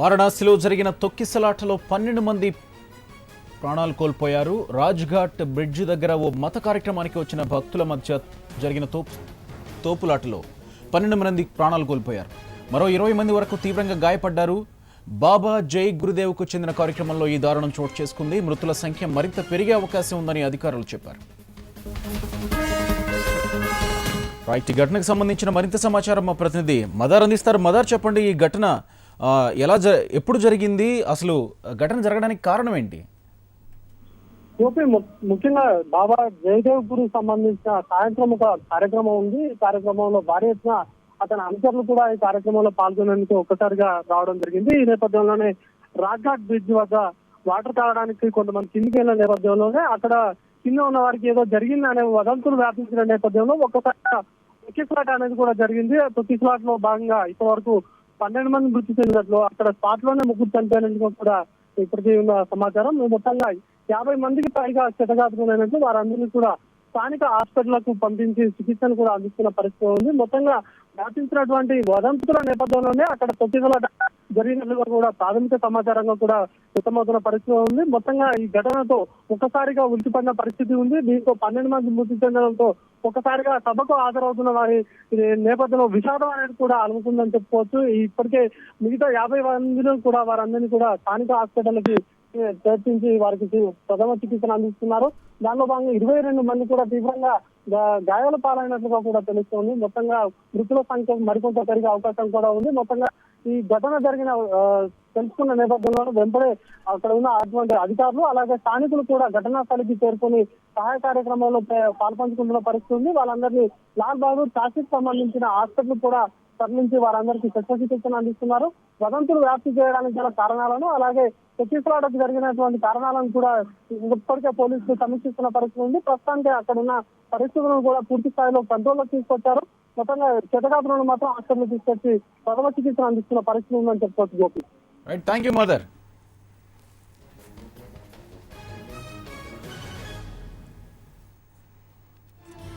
వారణాసిలో జరిగిన తొక్కిసలాటలో 12 మంది ప్రాణాలు కోల్పోయారు. రాజ్ఘాట్ బ్రిడ్జి దగ్గర ఓ మత కార్యక్రమానికి వచ్చిన భక్తుల మధ్య జరిగిన తోపులాటలో 12 మంది ప్రాణాలు కోల్పోయారు. మరో 20 మంది వరకు తీవ్రంగా గాయపడ్డారు. బాబా జై గురుదేవ్కు చెందిన కార్యక్రమంలో ఈ దారుణం చోటు చేసుకుంది. మృతుల సంఖ్య మరింత పెరిగే అవకాశం ఉందని అధికారులు చెప్పారు. రైట్, ఈ ఘటనకు సంబంధించిన మరింత సమాచారం మా ప్రతినిధి మదార్ అందిస్తారు. మదార్, చెప్పండి, ఈ ఘటన ఎప్పుడు జరిగింది? అసలు ఘటన జరగడానికి కారణం ఏంటి? ముఖ్యంగా బాబా జయదేవ్పురికి సంబంధించిన సాయంత్రం ఒక కార్యక్రమం ఉంది. ఈ కార్యక్రమంలో భారీ ఎత్తున అతని అనుచరులు కూడా ఈ కార్యక్రమంలో పాల్గొనేందుకు ఒక్కసారిగా రావడం జరిగింది. ఈ నేపథ్యంలోనే రాజ్ఘాట్ బ్రిడ్జ్ వద్ద వాటర్ తాగడానికి కొంతమంది కిందికి వెళ్ళిన నేపథ్యంలోనే అక్కడ కింద ఉన్న వారికి ఏదో జరిగింది అనే వదంతులు వ్యాపించిన నేపథ్యంలో ఒక్కసారిగా తొక్కిసలాట అనేది కూడా జరిగింది. తొక్కిసలాట లో భాగంగా ఇప్పటి వరకు 12 మంది మృతి చెందినట్లు, అక్కడ స్పాట్ లోనే ముగ్గురు చనిపోయినట్లు కూడా ఇప్పటికీ ఉన్న సమాచారం. మొత్తంగా 50 మందికి పైగా క్షతగాత్రులైనట్లు వారందరినీ కూడా స్థానిక హాస్పిటళ్లకు పంపించి చికిత్సను కూడా అందిస్తున్న పరిస్థితి ఉంది. మొత్తంగా వ్యాపించినటువంటి వదంతుల నేపథ్యంలోనే అక్కడ తొక్కిసలాట జరిగినట్లుగా కూడా ప్రాథమిక సమాచారంగా కూడా వ్యక్తమవుతున్న పరిస్థితి ఉంది. మొత్తంగా ఈ ఘటనతో ఒక్కసారిగా ఉలికిపడిన పరిస్థితి ఉంది. దీంతో 12 మంది మృతి చెందడంతో ఒక్కసారిగా సభకు హాజరవుతున్న వారి నేపథ్యంలో విషాదం అనేది కూడా అలుముకుందని చెప్పుకోవచ్చు. ఇప్పటికే మిగతా 50 మందిని కూడా వారందరినీ కూడా స్థానిక హాస్పిటల్కి చర్చించి వారికి ప్రథమ చికిత్సను అందిస్తున్నారు. దానిలో భాగంగా 22 మంది కూడా తీవ్రంగా గాయాల పాలైనట్లుగా కూడా తెలుస్తోంది. మొత్తంగా మృతుల సంఖ్య మరికొంత పెరిగే అవకాశం కూడా ఉంది. మొత్తంగా ఈ ఘటన జరిగిన తెలుసుకున్న నేపథ్యంలో వెంబడే అక్కడ ఉన్న అటువంటి అధికారులు అలాగే స్థానికులు కూడా ఘటనా స్థలికి చేరుకొని సహాయ కార్యక్రమంలో పాల్పంచుకుంటున్న పరిస్థితి ఉంది. వాళ్ళందరినీ లాల్ బహదూర్ శాస్త్రికి సంబంధించిన హాస్పిటల్ కూడా తరలించి వారందరికీ శస్త్రచికిత్సను అందిస్తున్నారు. వదంతులు వ్యాప్తి చేయడానికి గల కారణాలను అలాగే తొక్కిసలాటకు జరిగినటువంటి కారణాలను కూడా ఇప్పటికే పోలీసులు సమీక్షిస్తున్న పరిస్థితి ఉంది. ప్రస్తుతానికి అక్కడ ఉన్న పరిస్థితులను కూడా పూర్తి స్థాయిలో కంట్రోల్లోకి తీసుకొచ్చారు. మొత్తంగా క్షతగాత్రులను మాత్రం హాస్పిటల్ తీసుకొచ్చి ప్రథమ చికిత్సను అందిస్తున్న పరిస్థితి ఉందని చెప్పుకోవచ్చు. Gopi, right, thank you mother.